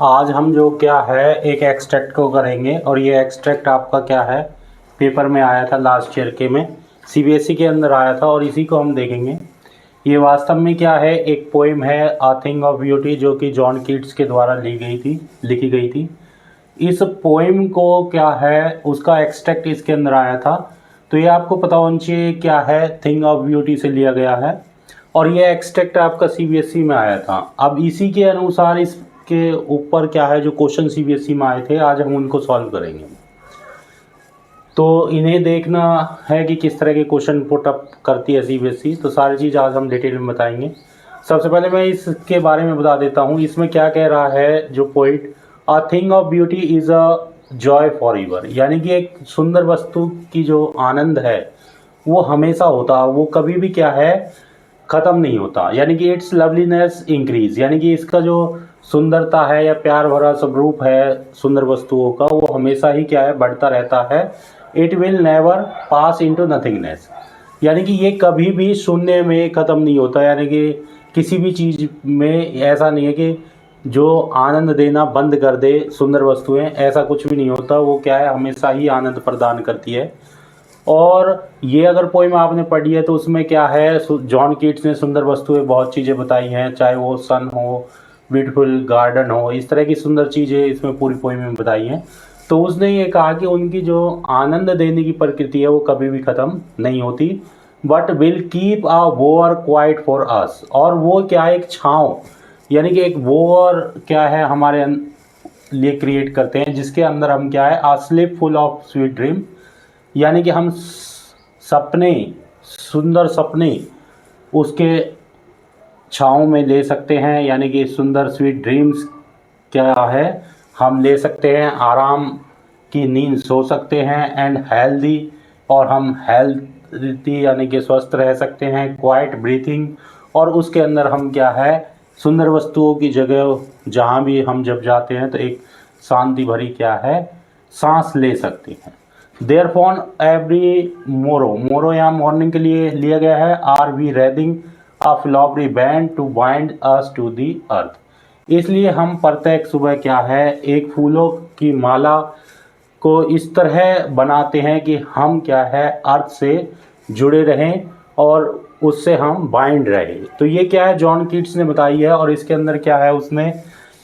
आज हम जो क्या है एक एक्सट्रैक्ट को करेंगे और ये एक्सट्रैक्ट आपका क्या है पेपर में आया था लास्ट ईयर के में सीबीएसई के अंदर आया था और इसी को हम देखेंगे। ये वास्तव में क्या है, एक पोइम है अ थिंग ऑफ ब्यूटी जो कि जॉन कीट्स के द्वारा लिखी गई थी। इस पोइम को क्या है उसका एक्सट्रैक्ट इसके अंदर आया था। तो ये आपको पता होना चाहिए क्या है, थिंग ऑफ ब्यूटी से लिया गया है और ये एक्सट्रैक्ट आपका सीबीएसई में आया था। अब इसी के अनुसार इसके ऊपर क्या है जो क्वेश्चन सीबीएसई में आए थे, आज हम उनको सॉल्व करेंगे। तो इन्हें देखना है कि किस तरह के क्वेश्चन पुट अप करती है सीबीएसई, तो सारी चीज़ आज हम डिटेल में बताएंगे। सबसे पहले मैं इसके बारे में बता देता हूँ। इसमें क्या कह रहा है जो poet, a thing of beauty is a joy for ever, यानी कि एक सुंदर वस्तु की जो आनंद है वो हमेशा होता है, वो कभी भी क्या है ख़त्म नहीं होता। यानी कि इट्स लवलीनेस इंक्रीज, यानी कि इसका जो सुंदरता है या प्यार भरा स्वरूप है सुंदर वस्तुओं का वो हमेशा ही क्या है बढ़ता रहता है। It will never pass into nothingness, यानी कि ये कभी भी शून्य में ख़त्म नहीं होता। यानी कि किसी भी चीज़ में ऐसा नहीं है कि जो आनंद देना बंद कर दे सुंदर वस्तुएं, ऐसा कुछ भी नहीं होता। वो क्या है हमेशा ही आनंद प्रदान करती है। और ये अगर पोइम आपने पढ़ी है तो उसमें क्या है, जॉन कीट्स ने सुंदर वस्तुएं बहुत चीज़ें बताई हैं, चाहे वो सन हो, ब्यूटीफुल गार्डन हो, इस तरह की सुंदर चीज़ें इसमें पूरी पोइम में बताई हैं। तो उसने ये कहा कि उनकी जो आनंद देने की प्रकृति है वो कभी भी ख़त्म नहीं होती, but will keep a bower quiet for us. और वो क्या है एक छाँव, यानी कि एक वोअर क्या है हमारे लिए क्रिएट करते हैं जिसके अंदर हम क्या है a sleep full of sweet dream, यानी कि हम सपने, सुंदर सपने उसके छाँव में ले सकते हैं। यानी कि सुंदर स्वीट ड्रीम्स क्या है हम ले सकते हैं, आराम की नींद सो सकते हैं। एंड हेल्दी, और हम हेल्थी यानी कि स्वस्थ रह सकते हैं। क्वाइट ब्रीथिंग, और उसके अंदर हम क्या है सुंदर वस्तुओं की जगह जहाँ भी हम जब जाते हैं तो एक शांति भरी क्या है सांस ले सकते हैं। देयर फॉन एवरी मोरो, मोरो यहाँ मॉर्निंग के लिए लिया गया है। Are we wreathing a flowery band to bind us to the earth, इसलिए हम प्रत्येक सुबह क्या है एक फूलों की माला को इस तरह बनाते हैं कि हम क्या है अर्थ से जुड़े रहें और उससे हम बाइंड रहें। तो ये क्या है जॉन कीट्स ने बताई है और इसके अंदर क्या है उसने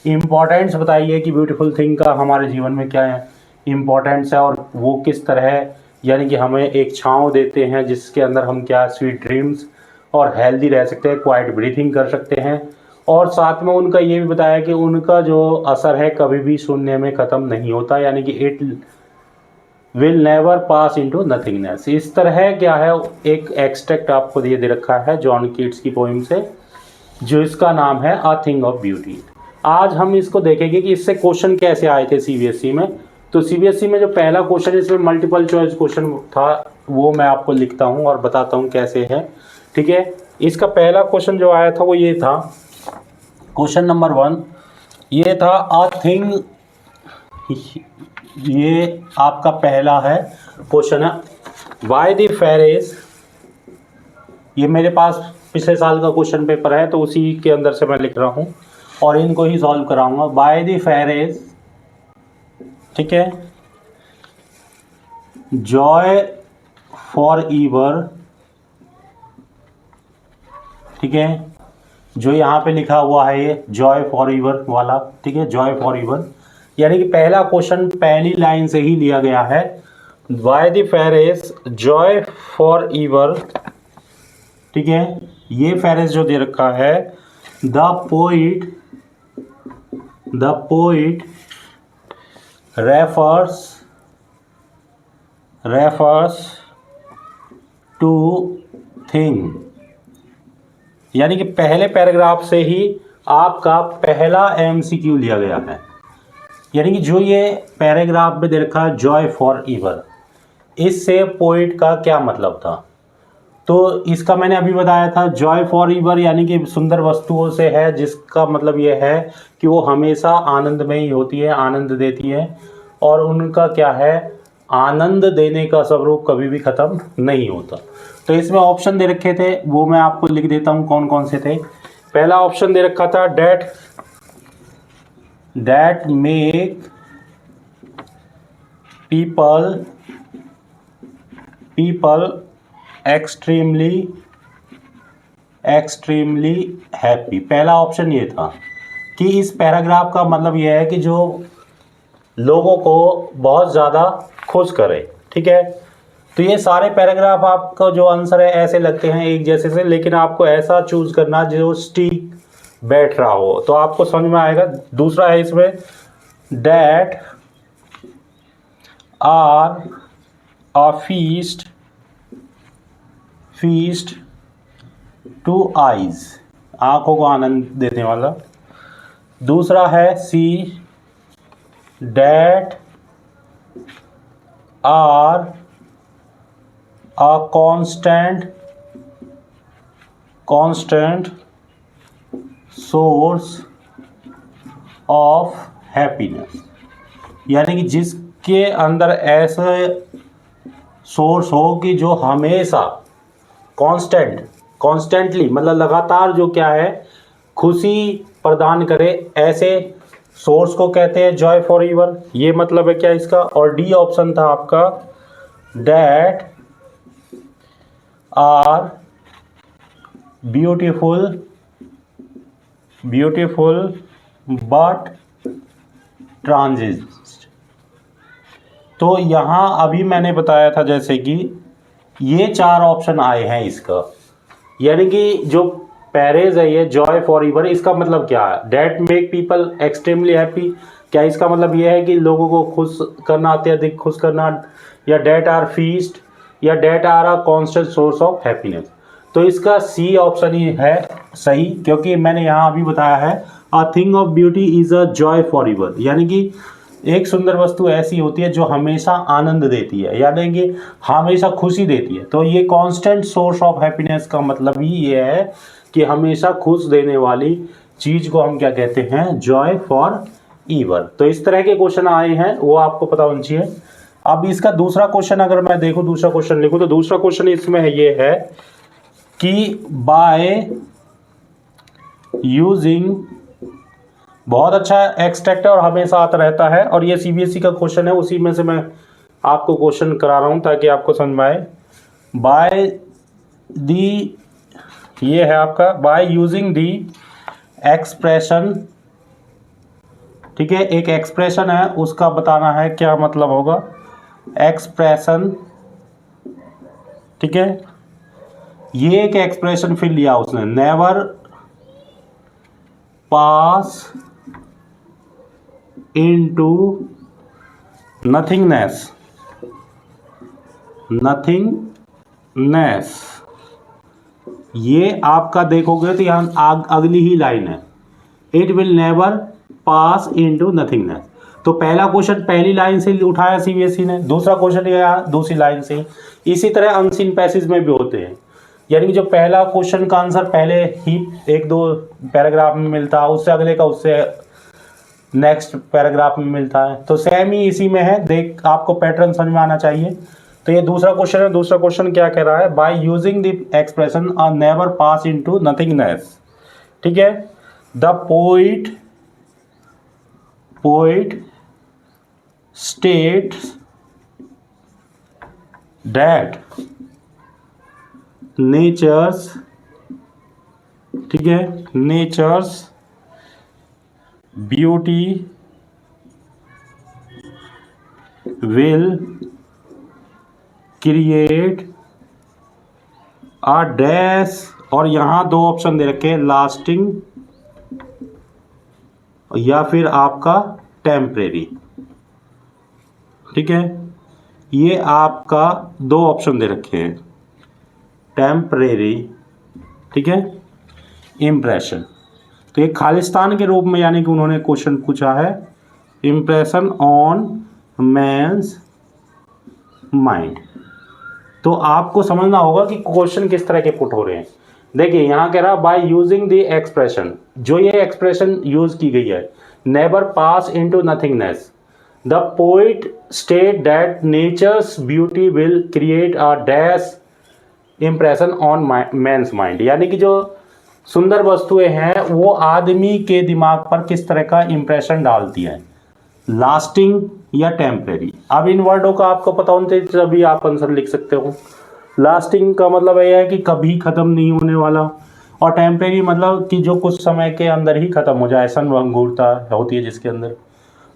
इम्पोर्टेंस बताई है कि ब्यूटीफुल थिंग का हमारे जीवन में क्या है इम्पोर्टेंस है और वो किस तरह, यानी कि हमें एक छाँव देते हैं जिसके अंदर हम क्या स्वीट ड्रीम्स और हेल्दी रह सकते हैं, क्वाइट ब्रीथिंग कर सकते हैं। और साथ में उनका ये भी बताया कि उनका जो असर है कभी भी शून्य में ख़त्म नहीं होता, यानी कि it will never pass into nothingness. इस तरह क्या है एक एक्सट्रैक्ट आपको दे रखा है जॉन कीट्स की पोइम से, जो इसका नाम है अ थिंग ऑफ ब्यूटी। आज हम इसको देखेंगे कि इससे क्वेश्चन कैसे आए थे सीबीएसई में। तो सीबीएसई में जो पहला क्वेश्चन इसमें मल्टीपल चॉइस क्वेश्चन था वो मैं आपको लिखता हूँ और बताता हूँ कैसे है, ठीक है। इसका पहला क्वेश्चन जो आया था वो ये था, क्वेश्चन नंबर 1 ये था अ थिंग, ये आपका पहला है क्वेश्चन है बाय द फेरेस। ये मेरे पास पिछले साल का क्वेश्चन पेपर है तो उसी के अंदर से मैं लिख रहा हूँ और इनको ही सॉल्व कराऊंगा। बाय द फेरेस, ठीक है, जॉय फॉर ईवर, ठीक है, जो यहाँ पे लिखा हुआ है ये जॉय फॉर ईवर वाला, ठीक है, जॉय फॉर ईवर, यानी कि पहला क्वेश्चन पहली लाइन से ही लिया गया है। By the phrase joy for ever, ठीक है, ये फेरेस जो दे रखा है the poet refers to thing, यानी कि पहले पैराग्राफ से ही आपका पहला एमसीक्यू लिया गया है। यानी कि जो ये पैराग्राफ में दे रखा है जॉय फॉर ईवर, इससे पोइट का क्या मतलब था। तो इसका मैंने अभी बताया था जॉय फॉर ईवर यानी कि सुंदर वस्तुओं से है, जिसका मतलब ये है कि वो हमेशा आनंद में ही होती है, आनंद देती है और उनका क्या है आनंद देने का स्वरूप कभी भी ख़त्म नहीं होता। तो इसमें ऑप्शन दे रखे थे वो मैं आपको लिख देता हूँ कौन कौन से थे। पहला ऑप्शन दे रखा था that that make people extremely happy. पहला ऑप्शन ये था कि इस पैराग्राफ का मतलब ये है कि जो लोगों को बहुत ज़्यादा खुश करे। ठीक है, तो ये सारे पैराग्राफ आपका जो आंसर है ऐसे लगते हैं एक जैसे से, लेकिन आपको ऐसा चूज करना जो स्टिक बैठ रहा हो, तो आपको समझ में आएगा। दूसरा है इसमें that are a feast to eyes, आंखों को आनंद देने वाला। दूसरा है C that are a constant source of happiness, यानी कि जिसके अंदर ऐसे सोर्स हो कि जो हमेशा कॉन्स्टेंटली मतलब लगातार जो क्या है खुशी प्रदान करे, ऐसे सोर्स को कहते हैं जॉय फॉर ईवर। ये मतलब है क्या इसका। और डी ऑप्शन था आपका that are beautiful but transit. तो यहां अभी मैंने बताया था जैसे कि ये 4 ऑप्शन आए हैं इसका, यानी कि जो पैरेज है ये जॉय फॉर ईवर, इसका मतलब क्या है। That make people extremely happy, क्या इसका मतलब ये है कि लोगों को खुश करना, अत्यधिक खुश करना, या डेट आर फीस्ट, या that are a constant source of happiness. तो इसका सी ऑप्शन ही है सही, क्योंकि मैंने यहाँ अभी बताया है a thing of beauty is a joy for ever, यानी कि एक सुंदर वस्तु ऐसी होती है जो हमेशा आनंद देती है, यानी कि हमेशा खुशी देती है। तो ये कांस्टेंट सोर्स ऑफ हैप्पीनेस का मतलब ही ये है कि हमेशा खुश देने वाली चीज को हम क्या कहते हैं, जॉय फॉर ईवर। तो इस तरह के क्वेश्चन आए हैं, वो आपको पता होना चाहिए। अब इसका दूसरा क्वेश्चन अगर मैं देखूं, दूसरा क्वेश्चन लिखूं, तो दूसरा क्वेश्चन इसमें ये है कि बाय यूजिंग, बहुत अच्छा एक्सट्रैक्ट है और हमेशा आता रहता है, और ये सीबीएसई का क्वेश्चन है, उसी में से मैं आपको क्वेश्चन करा रहा हूं ताकि आपको समझ में आए। बाय दी, ये है आपका बाय यूजिंग दी एक्सप्रेशन, ठीक है, एक एक्सप्रेशन है उसका बताना है क्या मतलब होगा एक्सप्रेशन। ठीक है, ये एक एक्सप्रेशन फिर लिया उसने, नेवर पास इनटू नथिंगनेस, ये आपका देखोगे तो यहाँ अगली ही लाइन है, it will never pass into nothingness. तो पहला क्वेश्चन पहली लाइन से उठाया सीबीएसई ने, दूसरा क्वेश्चन आया दूसरी लाइन से। इसी तरह अनसीन पैसेज में भी होते हैं, यानी कि जो पहला क्वेश्चन का आंसर पहले ही 1-2 पैराग्राफ में मिलता है, उससे अगले का उससे नेक्स्ट पैराग्राफ में मिलता है। तो सेम ही इसी में है, देख आपको पैटर्न समझ में आना चाहिए। तो ये दूसरा क्वेश्चन है, दूसरा क्वेश्चन क्या कह रहा है, by using the expression a never pass into nothingness. ठीक है, the poet states that nature's, ठीक है, nature's beauty will create a dash, और यहां 2 ऑप्शन दे रखे हैं, लास्टिंग या फिर आपका टेम्परेरी। ठीक है, ये आपका 2 ऑप्शन दे रखे हैं, टेम्परेरी, ठीक है, इम्प्रेशन। तो ये खालिस्तान के रूप में, यानी कि उन्होंने क्वेश्चन पूछा है इम्प्रेशन ऑन मैन्स माइंड। तो आपको समझना होगा कि क्वेश्चन किस तरह के पुट हो रहे हैं। देखिए यहाँ कह रहा बाय यूजिंग द एक्सप्रेशन, जो ये एक्सप्रेशन यूज की गई है, never pass into nothingness, the poet state that nature's beauty will create a dash impression on man's mind, यानी कि जो सुंदर वस्तुएं हैं वो आदमी के दिमाग पर किस तरह का इंप्रेशन डालती हैं, लास्टिंग या टेम्परेरी। अब इन वर्डों का आपको पता होना चाहिए तभी आप आंसर लिख सकते हो। लास्टिंग का मतलब यह है कि कभी ख़त्म नहीं होने वाला, और टेम्परेरी मतलब कि जो कुछ समय के अंदर ही ख़त्म हो जाए, संभंगुरता होती है जिसके अंदर।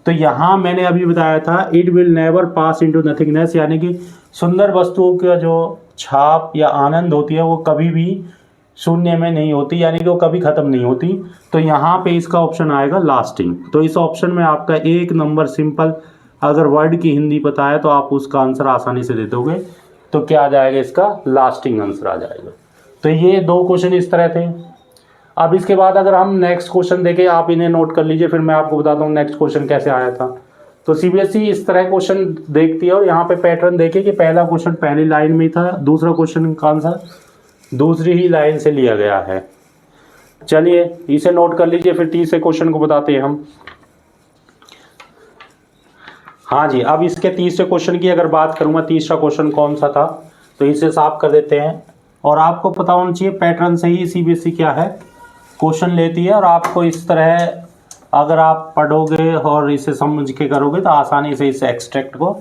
तो यहाँ मैंने अभी बताया था it will never pass into nothingness, यानी कि सुंदर वस्तुओं का जो छाप या आनंद होती है वो कभी भी शून्य में नहीं होती, यानी कि वो कभी ख़त्म नहीं होती। तो यहाँ पे इसका ऑप्शन आएगा लास्टिंग। तो इस ऑप्शन में आपका 1 नंबर सिंपल, अगर वर्ड की हिंदी पता है तो आप उसका आंसर आसानी से दे दोगे। तो क्या आ जाएगा इसका, लास्टिंग आंसर आ जाएगा। तो ये 2 क्वेश्चन इस तरह थे। अब इसके बाद अगर हम नेक्स्ट क्वेश्चन देखें, आप इन्हें नोट कर लीजिए, फिर मैं आपको बताता हूँ नेक्स्ट क्वेश्चन कैसे आया था। तो सीबीएसई इस तरह क्वेश्चन देखती है, और यहाँ पे पैटर्न देखिए कि पहला क्वेश्चन पहली लाइन में था, दूसरा क्वेश्चन का आंसर दूसरी ही लाइन से लिया गया है। चलिए इसे नोट कर लीजिए, फिर तीसरे क्वेश्चन को बताते हैं हम। हाँ जी, अब इसके तीसरे क्वेश्चन की अगर बात करूँगा, तीसरा क्वेश्चन कौन सा था, तो इसे साफ कर देते हैं। और आपको पता होना चाहिए पैटर्न से ही सीबीएसई क्या है क्वेश्चन लेती है, और आपको इस तरह अगर आप पढ़ोगे और इसे समझ के करोगे तो आसानी से इस एक्सट्रैक्ट को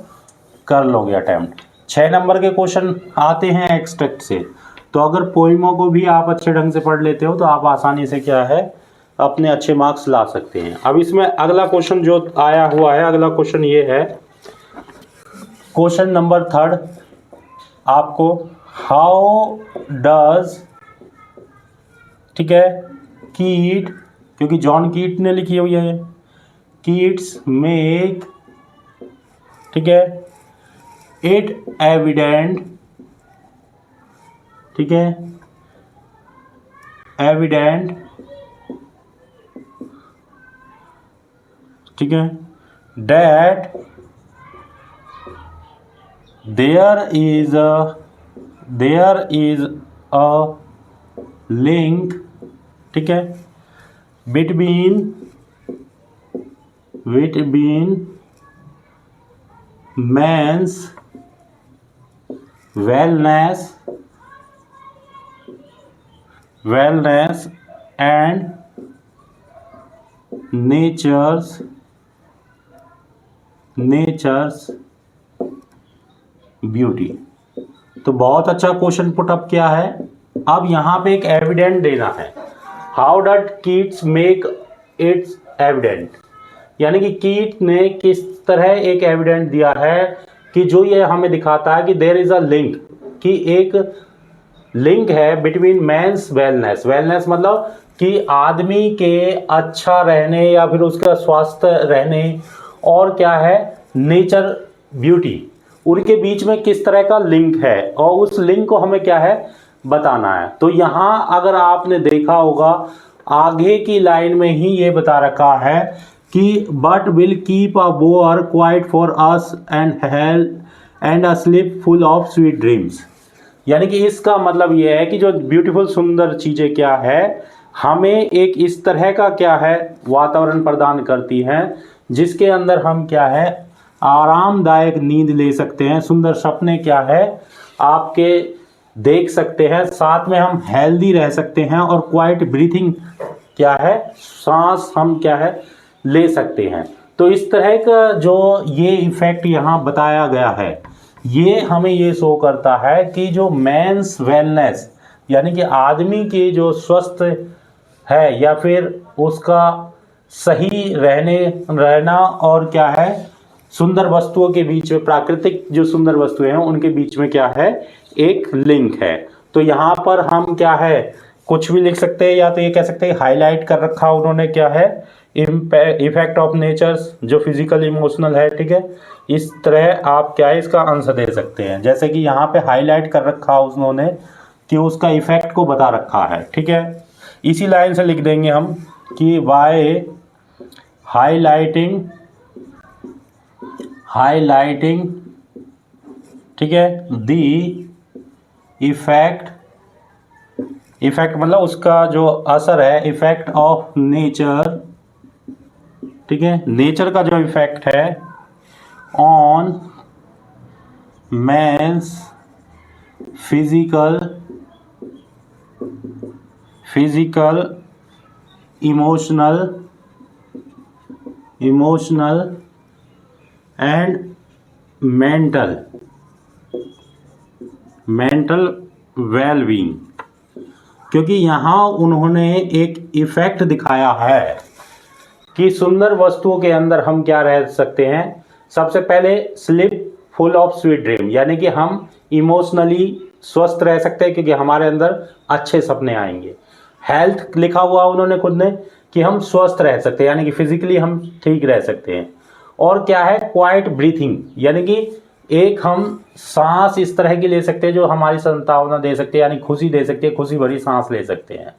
कर लोगे अटैम्प्ट। 6 नंबर के क्वेश्चन आते हैं एक्सट्रैक्ट से, तो अगर पोइमों को भी आप अच्छे ढंग से पढ़ लेते हो तो आप आसानी से क्या है अपने अच्छे मार्क्स ला सकते हैं। अब इसमें अगला क्वेश्चन जो आया हुआ है, अगला क्वेश्चन ये है, क्वेश्चन नंबर 3 आपको, हाउ डज, ठीक है, कीट, क्योंकि जॉन कीट ने लिखी हुई है, कीट्स मेक, ठीक है, इट एविडेंट, ठीक है, एविडेंट, ठीक है, that there is a link, ठीक है, between man's wellness and nature's beauty. तो बहुत अच्छा क्वेश्चन पुट अप किया है। अब यहाँ पे एक एविडेंट देना है, how dot Keats make it's evident, यानी कि कीट ने किस तरह एक एविडेंट दिया है कि जो ये हमें दिखाता है कि देयर इज अ लिंक, कि एक लिंक है बिटवीन मैंस वेलनेस मतलब कि आदमी के अच्छा रहने या फिर उसका स्वस्थ रहने और क्या है नेचर ब्यूटी, उनके बीच में किस तरह का लिंक है, और उस लिंक को हमें क्या है बताना है। तो यहाँ अगर आपने देखा होगा आगे की लाइन में ही ये बता रखा है कि but will keep a bower quiet for us and a sleep full of sweet dreams, यानी कि इसका मतलब ये है कि जो ब्यूटीफुल सुंदर चीज़ें क्या है हमें एक इस तरह का क्या है वातावरण प्रदान करती हैं जिसके अंदर हम क्या है आरामदायक नींद ले सकते हैं, सुंदर सपने क्या है आपके देख सकते हैं, साथ में हम हेल्दी रह सकते हैं, और क्वाइट ब्रीथिंग क्या है सांस हम क्या है ले सकते हैं। तो इस तरह का जो ये इफेक्ट यहाँ बताया गया है ये हमें ये शो करता है कि जो मेंस वेलनेस यानी कि आदमी के जो स्वस्थ है या फिर उसका सही रहना और क्या है सुंदर वस्तुओं के बीच में प्राकृतिक जो सुंदर वस्तुएं हैं उनके बीच में क्या है एक लिंक है। तो यहाँ पर हम क्या है कुछ भी लिख सकते हैं, या तो ये कह सकते हैं हाईलाइट कर रखा उन्होंने क्या है इफेक्ट ऑफ नेचर्स जो फिजिकल इमोशनल है, ठीक है। इस तरह आप क्या है इसका आंसर दे सकते हैं, जैसे कि यहाँ पे हाईलाइट कर रखा उन्होंने कि उसका इफेक्ट को बता रखा है, ठीक है। इसी लाइन से लिख देंगे हम कि बाय हाईलाइटिंग ठीक है दी इफेक्ट मतलब उसका जो असर है इफेक्ट ऑफ नेचर, ठीक है, नेचर का जो इफेक्ट है on man's physical, emotional and mental wellbeing. क्योंकि यहाँ उन्होंने एक इफेक्ट दिखाया है कि सुंदर वस्तुओं के अंदर हम क्या रह सकते हैं। सबसे पहले sleep full of sweet dream, यानी कि हम इमोशनली स्वस्थ रह सकते हैं क्योंकि हमारे अंदर अच्छे सपने आएंगे। हेल्थ लिखा हुआ उन्होंने खुद ने कि हम स्वस्थ रह सकते हैं, यानी कि फिजिकली हम ठीक रह सकते हैं। और क्या है, क्वाइट ब्रीथिंग, यानी कि एक हम सांस इस तरह की ले सकते हैं जो हमारी संतावना दे सकते हैं, यानी खुशी दे सकते हैं, खुशी भरी सांस ले सकते हैं।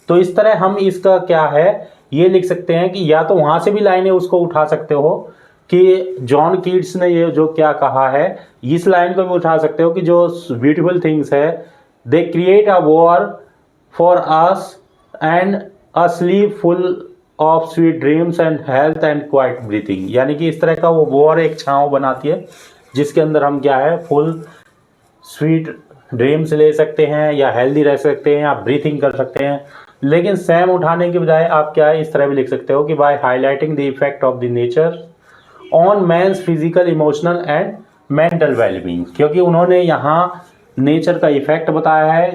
तो इस तरह हम इसका क्या है ये लिख सकते हैं कि या तो वहाँ से भी लाइनें उसको उठा सकते हो कि जॉन कीट्स ने ये जो क्या कहा है, इस लाइन को भी उठा सकते हो कि जो ब्यूटीफुल थिंग्स है they create a war for us and a sleep full of sweet dreams and health and quite breathing, यानी कि इस तरह का वो वॉर एक छांव बनाती है जिसके अंदर हम क्या है फुल स्वीट ड्रीम्स ले सकते हैं या हेल्दी रह सकते हैं या ब्रीथिंग कर सकते हैं। लेकिन सेम उठाने के बजाय आप क्या है इस तरह भी लिख सकते हो कि by highlighting the effect of the nature on man's physical, emotional and mental wellbeing, क्योंकि उन्होंने यहाँ नेचर का इफेक्ट बताया है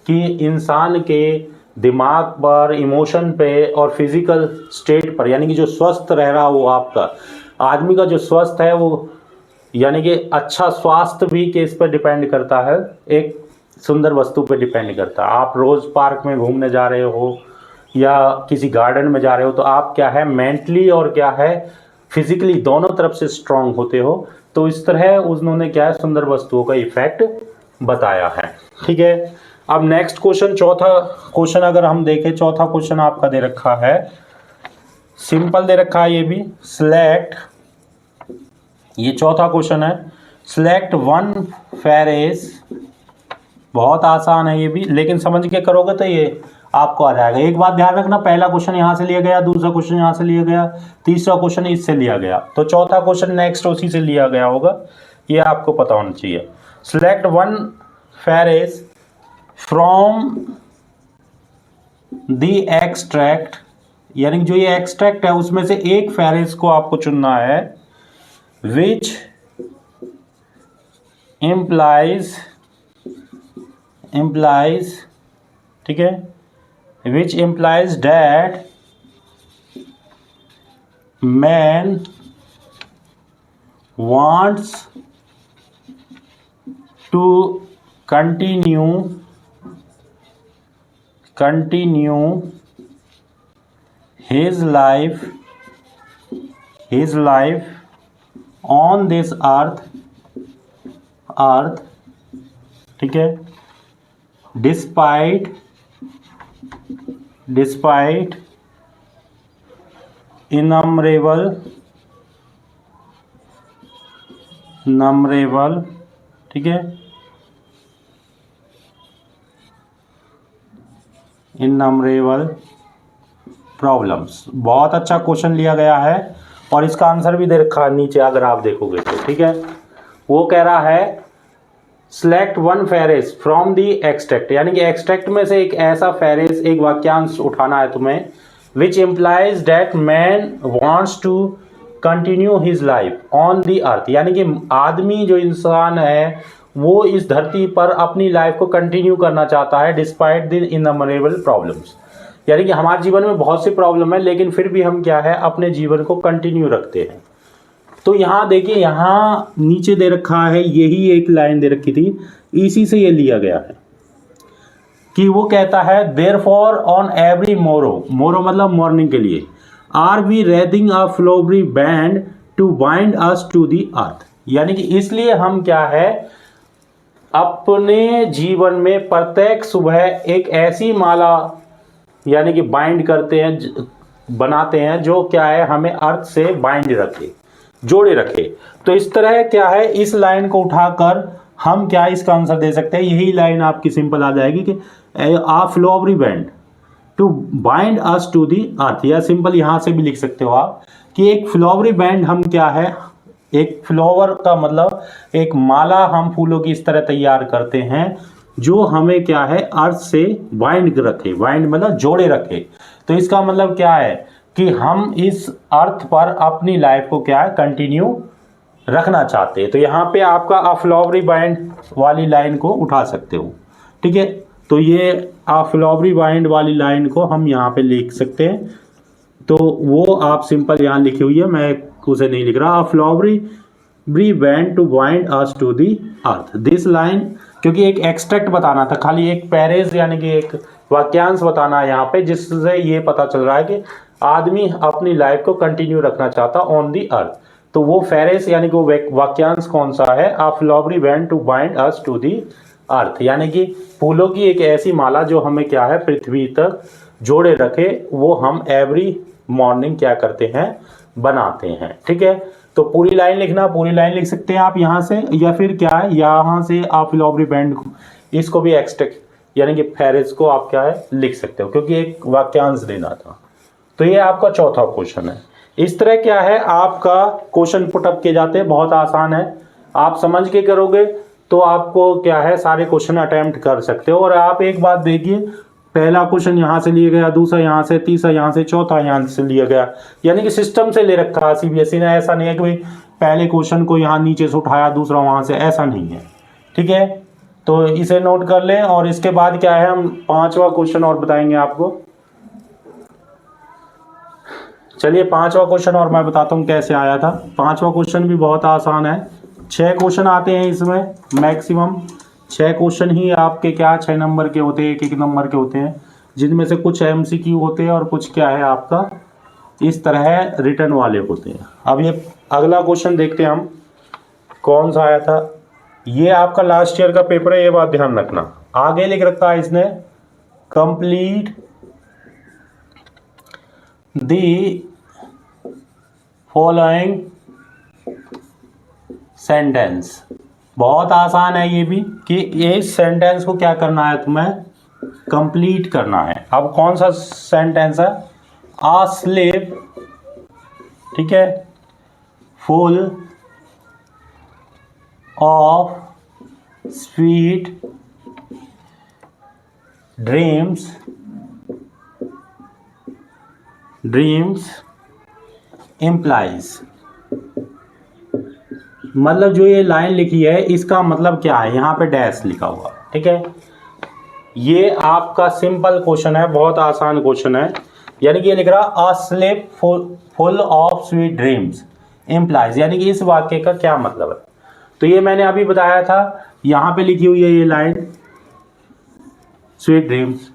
कि इंसान के दिमाग पर, इमोशन पे और फिजिकल स्टेट पर, यानी कि जो स्वस्थ रह रहा हो आपका आदमी का जो स्वस्थ है वो, यानी कि अच्छा स्वास्थ्य भी किस पर डिपेंड करता है, एक सुंदर वस्तु पर डिपेंड करता है। आप रोज़ पार्क में घूमने जा रहे हो या किसी गार्डन में जा रहे हो तो आप क्या है मेंटली और क्या है फिजिकली दोनों तरफ से स्ट्रांग होते हो। तो इस तरह उन्होंने क्या है सुंदर वस्तुओं का इफेक्ट बताया है। ठीक है, अब नेक्स्ट क्वेश्चन, चौथा क्वेश्चन अगर हम देखें, चौथा क्वेश्चन आपका दे रखा है, सिंपल दे रखा है ये भी, सिलेक्ट, ये चौथा क्वेश्चन है, सिलेक्ट वन फ्रेज, बहुत आसान है ये भी, लेकिन समझ के करोगे तो ये आपको आ जाएगा। एक बात ध्यान रखना, पहला क्वेश्चन यहाँ से लिया गया, दूसरा क्वेश्चन यहाँ से लिया गया, तीसरा क्वेश्चन इससे लिया गया, तो चौथा क्वेश्चन नेक्स्ट उसी से लिया गया होगा, ये आपको पता होना चाहिए। Select one phrase from the extract, यानी जो ये एक्सट्रैक्ट है उसमें से एक फ्रेज को आपको चुनना है, विच implies, ठीक है, which implies that man wants to continue his life on this earth, ठीक है, डिस्पाइट इनमरेबल, ठीक है, इनमरेबल प्रॉब्लम्स। बहुत अच्छा क्वेश्चन लिया गया है और इसका आंसर भी दे रखा है नीचे अगर आप देखोगे तो। ठीक है, वो कह रहा है select one phrase from the extract, यानी कि एक्सट्रैक्ट में से एक ऐसा फ्रेज, एक वाक्यांश उठाना है तुम्हें, which implies that man wants to continue his life on the earth, यानी कि आदमी जो इंसान है वो इस धरती पर अपनी लाइफ को कंटिन्यू करना चाहता है डिस्पाइट द इनमरेबल प्रॉब्लम्स, यानी कि हमारे जीवन में बहुत सी प्रॉब्लम है लेकिन फिर भी हम क्या है अपने जीवन को कंटिन्यू रखते हैं। तो यहाँ देखिए, यहाँ नीचे दे रखा है, यही एक लाइन दे रखी थी, इसी से ये लिया गया है कि वो कहता है देयरफॉर ऑन एवरी मोरो मतलब मॉर्निंग के लिए, are we wreathing a flowery band to bind us to the earth, यानी कि इसलिए हम क्या है अपने जीवन में प्रत्येक सुबह एक ऐसी माला यानी कि बाइंड करते हैं, बनाते हैं जो क्या है हमें अर्थ से बाइंड रखे, जोड़े रखे। तो इस तरह क्या है इस लाइन को उठाकर हम क्या इसका आंसर दे सकते हैं, यही लाइन आपकी सिंपल आ जाएगी कि a flowery band to bind us to the earth, या सिंपल यहाँ से भी लिख सकते हो आप कि एक फ्लोवरी बैंड हम क्या है, एक फ्लावर का मतलब एक माला हम फूलों की इस तरह तैयार करते हैं जो हमें क्या है अर्थ से वाइंड रखे, वाइंड मतलब जोड़े रखे। तो इसका मतलब क्या है कि हम इस अर्थ पर अपनी लाइफ को क्या है कंटिन्यू रखना चाहते हैं। तो यहाँ पे आपका अ फ्लावरी बाइंड वाली लाइन को उठा सकते हो, ठीक है। तो ये अ फ्लावरी बाइंड वाली लाइन को हम यहाँ पे लिख सकते हैं। तो वो आप सिंपल यहाँ लिखी हुई है, मैं उसे नहीं लिख रहा। अ फ्लावरी ब्री band to bind us to the earth, this line, क्योंकि एक एक्सट्रैक्ट बताना था, खाली एक पैरेज यानी कि एक वाक्यांश बताना है यहाँ पे, जिससे ये पता चल रहा है कि आदमी अपनी लाइफ को कंटिन्यू रखना चाहता ऑन दी अर्थ। तो वो फेरेस यानी कि वो वाक्यांश कौन सा है? A flowery band to bind us to the earth, यानी कि फूलों की एक ऐसी माला जो हमें क्या है पृथ्वी तक जोड़े रखे, वो हम एवरी मॉर्निंग क्या करते हैं बनाते हैं, ठीक है। तो पूरी लाइन लिखना, पूरी लाइन लिख सकते हैं आप यहाँ से, या फिर क्या है यहाँ से आप फ्लावरी बैंड इसको भी एक्सट्रैक्ट यानी कि फेरेस को आप क्या है लिख सकते हो, क्योंकि एक वाक्यांश देना था। तो ये आपका चौथा क्वेश्चन है। इस तरह क्या है आपका क्वेश्चन पुटअप किए जाते हैं, बहुत आसान है। आप समझ के करोगे तो आपको क्या है सारे क्वेश्चन अटेम्प्ट कर सकते हो। और आप एक बात देखिए, पहला क्वेश्चन यहाँ से लिया गया, दूसरा यहाँ से, तीसरा यहाँ से, चौथा यहाँ से लिया गया, यानी कि सिस्टम से ले रखा है सीबीएसई ने। ऐसा नहीं है कि भाई पहले क्वेश्चन को यहाँ नीचे से उठाया दूसरा वहाँ से, ऐसा नहीं है, ठीक है। तो इसे नोट कर लें। और इसके बाद क्या है हम पांचवा क्वेश्चन और बताएंगे आपको। चलिए पांचवा क्वेश्चन और मैं बताता हूँ कैसे आया था। पांचवा क्वेश्चन भी बहुत आसान है। 6 क्वेश्चन आते हैं इसमें, मैक्सिमम 6 क्वेश्चन ही आपके क्या 6 नंबर के होते हैं, 1-1 नंबर के होते हैं, जिनमें से कुछ एमसीक्यू होते हैं और कुछ क्या है आपका इस तरह रिटर्न वाले होते हैं। अब ये अगला क्वेश्चन देखते हैं हम कौन सा आया था। ये आपका लास्ट ईयर का पेपर है, ये बात ध्यान रखना। आगे लिख रखा है इसने कंप्लीट दी फॉलोइंग सेंटेंस। बहुत आसान है ये भी कि इस सेंटेंस को क्या करना है तुम्हें कंप्लीट करना है। अब कौन सा सेंटेंस है? आ स्लीप, ठीक है, full of sweet dreams implies. मतलब जो ये लाइन लिखी है इसका मतलब क्या है, यहाँ पे डैश लिखा हुआ, ठीक है। ये आपका सिंपल क्वेश्चन है, बहुत आसान क्वेश्चन है। यानी कि ये लिख रहा a sleep full of sweet dreams implies, यानी कि इस वाक्य का क्या मतलब है। तो ये मैंने अभी बताया था, यहाँ पे लिखी हुई है ये लाइन स्वीट ड्रीम्स।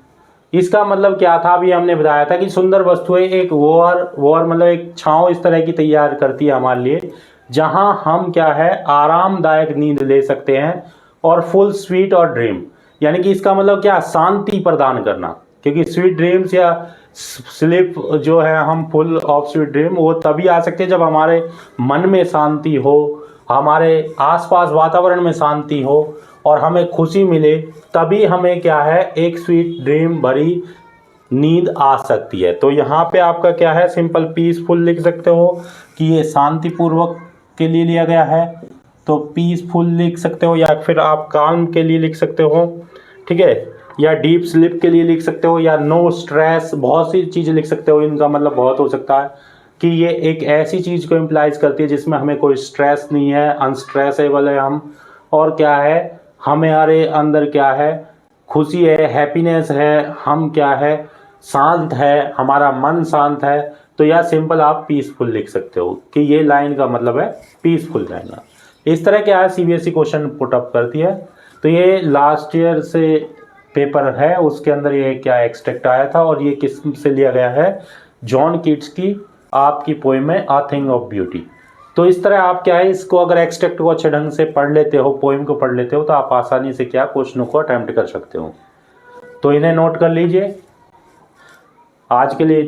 इसका मतलब क्या था, अभी हमने बताया था कि सुंदर वस्तुएं एक वॉर मतलब एक छांव इस तरह की तैयार करती है हमारे लिए, जहां हम क्या है आरामदायक नींद ले सकते हैं और फुल स्वीट और ड्रीम, यानी कि इसका मतलब क्या शांति प्रदान करना। क्योंकि स्वीट ड्रीम्स या स्लीप जो है हम फुल ऑफ स्वीट ड्रीम वो तभी आ सकते हैं जब हमारे मन में शांति हो, हमारे आसपास वातावरण में शांति हो और हमें खुशी मिले, तभी हमें क्या है एक स्वीट ड्रीम भरी नींद आ सकती है। तो यहाँ पे आपका क्या है सिंपल पीसफुल लिख सकते हो कि ये शांतिपूर्वक के लिए लिया गया है, तो पीसफुल लिख सकते हो, या फिर आप काम के लिए लिख सकते हो, ठीक है, या डीप स्लीप के लिए लिख सकते हो, या नो स्ट्रेस, बहुत सी चीज़ें लिख सकते हो। इनका मतलब बहुत हो सकता है कि ये एक ऐसी चीज़ को इम्प्लाइज करती है जिसमें हमें कोई स्ट्रेस नहीं है, अनस्ट्रेसेबल है हम, और क्या है हमारे अंदर क्या है खुशी है, हैप्पीनेस है, हम क्या है शांत है, हमारा मन शांत है। तो यह सिंपल आप पीसफुल लिख सकते हो कि ये लाइन का मतलब है पीसफुल रहना। इस तरह क्या है सीबीएसई क्वेश्चन पुट अप करती है। तो ये लास्ट ईयर से पेपर है, उसके अंदर ये क्या एक्सट्रैक्ट आया था, और ये किस से लिया गया है, जॉन कीट्स की आपकी पोएम है अ थिंग ऑफ ब्यूटी। तो इस तरह आप क्या है इसको अगर एक्सट्रैक्ट को अच्छे ढंग से पढ़ लेते हो, पोएम को पढ़ लेते हो, तो आप आसानी से क्या क्वेश्चनों को अटेम्प्ट कर सकते हो। तो इन्हें नोट कर लीजिए। आज के लिए